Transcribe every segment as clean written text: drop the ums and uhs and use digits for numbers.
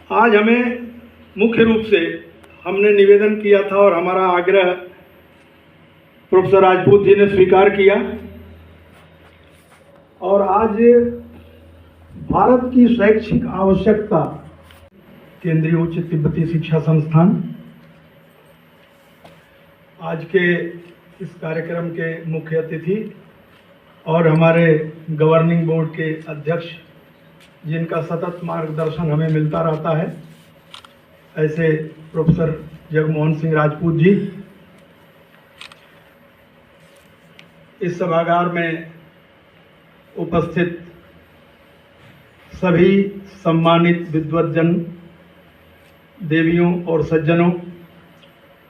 आज हमें मुख्य रूप से हमने निवेदन किया था और हमारा आग्रह प्रोफेसर राजपूत जी ने स्वीकार किया और आज भारत की शैक्षिक आवश्यकता केंद्रीय उच्च तिब्बती शिक्षा संस्थान आज के इस कार्यक्रम के मुख्य अतिथि और हमारे गवर्निंग बोर्ड के अध्यक्ष जिनका सतत मार्गदर्शन हमें मिलता रहता है, ऐसे प्रोफेसर जगमोहन सिंह राजपूत जी, इस सभागार में उपस्थित सभी सम्मानित विद्वज्जन, देवियों और सज्जनों,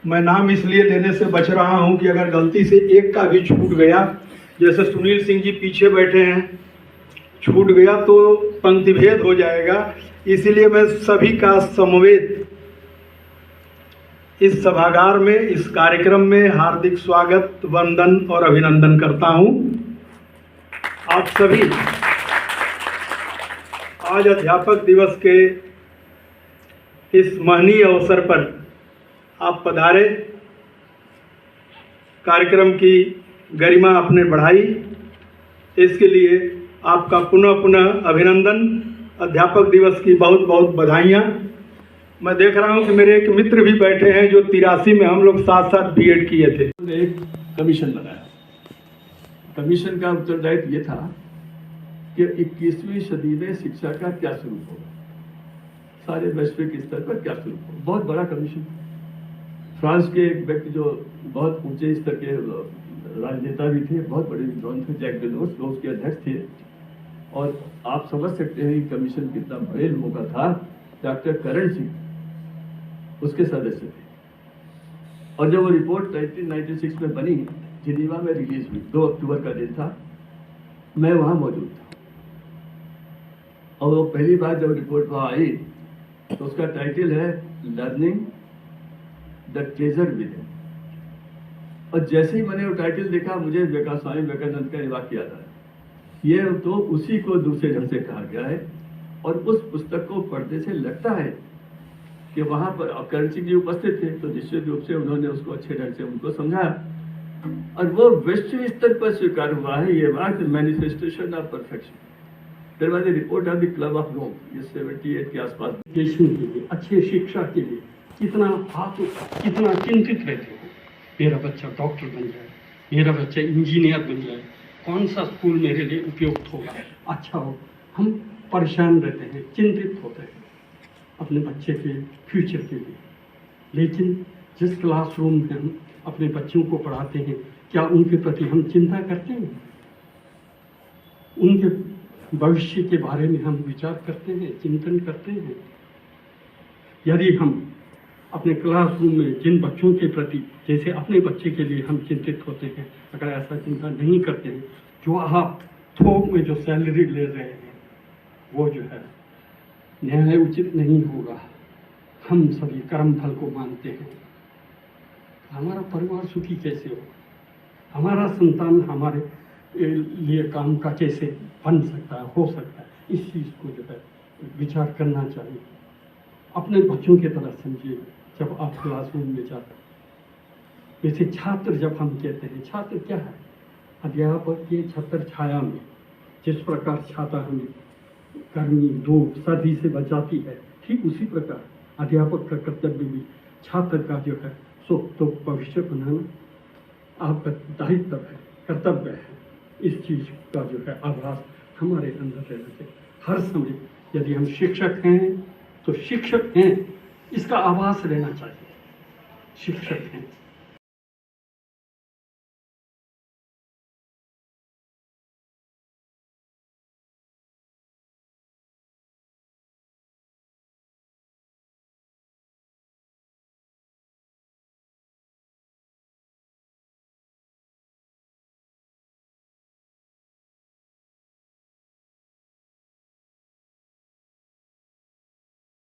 मैं नाम इसलिए लेने से बच रहा हूं कि अगर गलती से एक का भी छूट गया, जैसे सुनील सिंह जी पीछे बैठे हैं, छूट गया तो पंक्तिभेद हो जाएगा, इसीलिए मैं सभी का समवेत इस सभागार में, इस कार्यक्रम में हार्दिक स्वागत, वंदन और अभिनंदन करता हूं। आप सभी आज अध्यापक दिवस के इस महनीय अवसर पर आप पधारे, कार्यक्रम की गरिमा आपने बढ़ाई, इसके लिए आपका पुनः पुनः अभिनंदन। अध्यापक दिवस की बहुत बहुत बधाइयाँ। मैं देख रहा हूं कि मेरे एक मित्र भी बैठे हैं जो 83 में हम लोग साथ साथ बीएड किए थे। एक कमीशन बनाया। कमीशन का उत्तरदायित्व ये था कि 21वीं सदी में शिक्षा का क्या स्वरूप होगा, सारे वैश्विक स्तर पर क्या स्वरूप होगा। बहुत बड़ा कमीशन। फ्रांस के एक व्यक्ति जो बहुत ऊंचे स्तर के राजनेता भी थे, बहुत बड़े विद्वान थे, जैक डेलोस, वो उसके अध्यक्ष थे। और आप समझ सकते हैं कि कमीशन कितना बड़े लोगों का था। डॉक्टर करण सिंह उसके सदस्य थे और जब वो रिपोर्ट 1996 में बनी, जिनीवा में रिलीज हुई, 2 अक्टूबर का दिन था, मैं वहां मौजूद था। और वो पहली बार जब रिपोर्ट वहां आई तो उसका टाइटल है लर्निंग द ट्रेजर विदिन। और जैसे ही मैंने वो टाइटल देखा, मुझे स्वामी विवेकानंद का वाक्य याद आया। ये तो उसी को दूसरे ढंग से कहा गया है। और उस पुस्तक को पढ़ने से लगता है कि वहां पर करण सिंह जी उपस्थित थे, तो निश्चित रूप से उन्होंने उसको अच्छे ढंग से उनको समझाया और वो वैश्विक स्तर पर स्वीकार हुआ है। ये बात मैनिफेस्टेशन ऑफ परफेक्शन। फिर मैंने report of the Club of Rome, ये 78 के आसपास, देशों के लिए, अच्छे शिक्षा के लिए कितना चिंतित रहते हो। मेरा बच्चा डॉक्टर बन जाए, मेरा बच्चा इंजीनियर बन जाए, कौन सा स्कूल मेरे लिए उपयुक्त होगा, अच्छा हो। हम परेशान रहते हैं, चिंतित होते हैं अपने बच्चे के फ्यूचर के लिए। लेकिन जिस क्लासरूम में हम अपने बच्चों को पढ़ाते हैं, क्या उनके प्रति हम चिंता करते हैं? उनके भविष्य के बारे में हम विचार करते हैं, चिंतन करते हैं? यदि हम अपने क्लासरूम में जिन बच्चों के प्रति, जैसे अपने बच्चे के लिए हम चिंतित होते हैं, अगर ऐसा चिंता नहीं करते हैं, जो आप थोक में जो सैलरी ले रहे हैं वो जो है न्याय उचित नहीं होगा। हम सभी कर्म फल को मानते हैं। हमारा परिवार सुखी कैसे हो, हमारा संतान हमारे लिए काम का कैसे बन सकता है, हो सकता है, इस चीज़ को जो है विचार करना चाहिए। अपने बच्चों की तरह समझिए जब आप क्लासरूम में जाते हैं। वैसे छात्र, जब हम कहते हैं छात्र क्या है, अध्यापक के छत्र छाया में जिस प्रकार छाता हमें गर्मी, धूप, सर्दी से बचाती है, ठीक उसी प्रकार अध्यापक का कर्तव्य भी छात्र का जो है सो तो भविष्य बनाना आपका दायित्व है, कर्तव्य है। इस चीज़ का जो है आभास हमारे अंदर रहना चाहिए हर समय। यदि हम शिक्षक हैं तो शिक्षक हैं, इसका आभास रहना चाहिए। शिक्षक हैं।